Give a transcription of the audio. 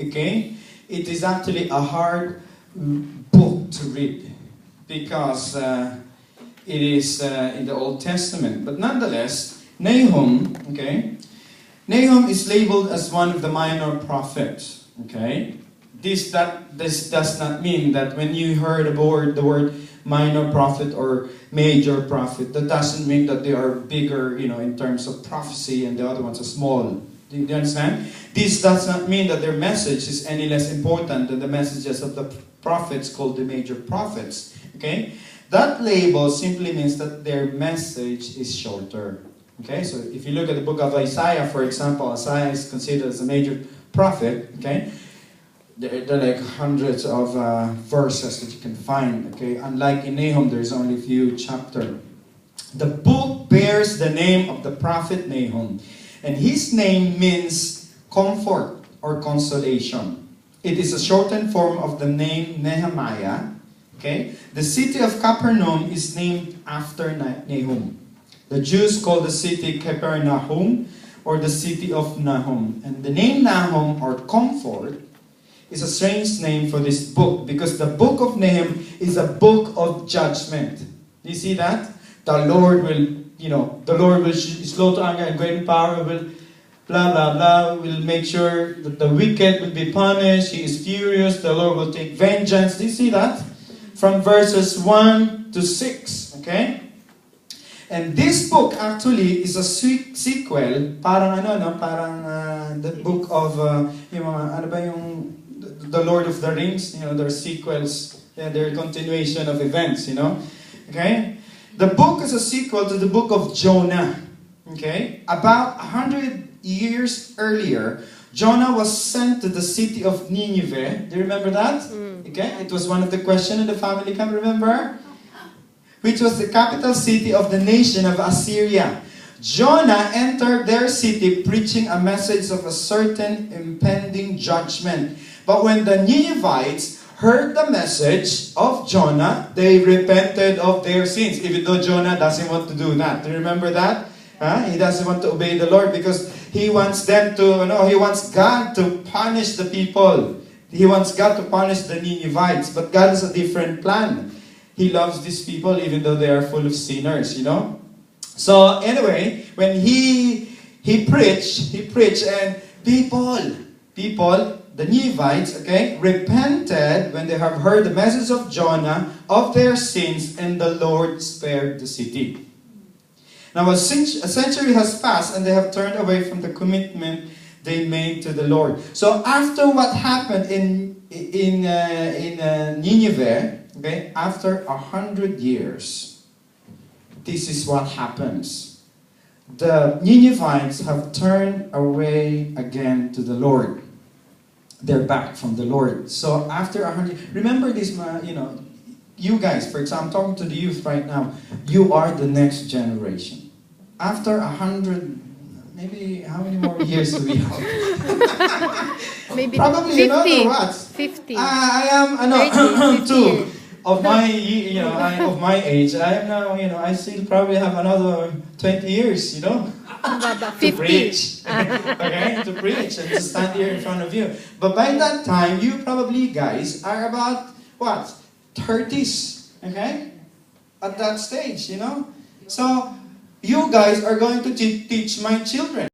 okay, it is actually a hard book to read because it is in the Old Testament. But nonetheless, Nahum, okay, Nahum is labeled as one of the minor prophets, okay. This does not mean that when you heard the word minor prophet or major prophet, that doesn't mean that they are bigger, in terms of prophecy and the other ones are small. Do you understand? This does not mean that their message is any less important than the messages of the prophets called the major prophets. Okay? That label simply means that their message is shorter. Okay? So if you look at the book of Isaiah, for example, Isaiah is considered as a major prophet. Okay? There are like hundreds of verses that you can find. Okay, unlike in Nahum, there's only a few chapters. The book bears the name of the prophet Nahum, and his name means comfort or consolation. It is a shortened form of the name Nehemiah. Okay, the city of Capernaum is named after Nahum. The Jews call the city Capernaum or the city of Nahum, and the name Nahum or comfort is a strange name for this book because the book of Nahum is a book of judgment. Do you see that? The Lord will slow to anger and great in power, will blah blah blah, will make sure that the wicked will be punished. He is furious. The Lord will take vengeance. Do you see that? From verses 1 to 6. Okay? And this book actually is a sequel, parang the book of the Lord of the Rings, their sequels, their continuation of events, Okay? The book is a sequel to the book of Jonah. Okay? About 100 years earlier, Jonah was sent to the city of Nineveh. Do you remember that? Okay? It was one of the questions in the family camp, remember? Which was the capital city of the nation of Assyria. Jonah entered their city preaching a message of a certain impending judgment. But when the Ninevites heard the message of Jonah, they repented of their sins. Even though Jonah doesn't want to do that. Do you remember that? He doesn't want to obey the Lord because he wants he wants God to punish the people. He wants God to punish the Ninevites. But God has a different plan. He loves these people even though they are full of sinners, So anyway, when he preached and people, the Ninevites, okay, repented when they have heard the message of Jonah of their sins, and the Lord spared the city. Now a century has passed and they have turned away from the commitment they made to the Lord. So after what happened in Nineveh, okay, after 100 years, this is what happens. The Ninevites have turned away again to the Lord. They're back from the Lord. So after 100, remember this, you guys, for example, I'm talking to the youth right now, you are the next generation. After 100, maybe how many more years do we have? Maybe probably 50. Another what? 50. I am two. Of my of my age, I am now, I still probably have another 20 years, to 50. preach. Okay, to preach and to stand here in front of you. But by that time, you probably guys are about what? 30s, okay? At that stage, So you guys are going to teach my children.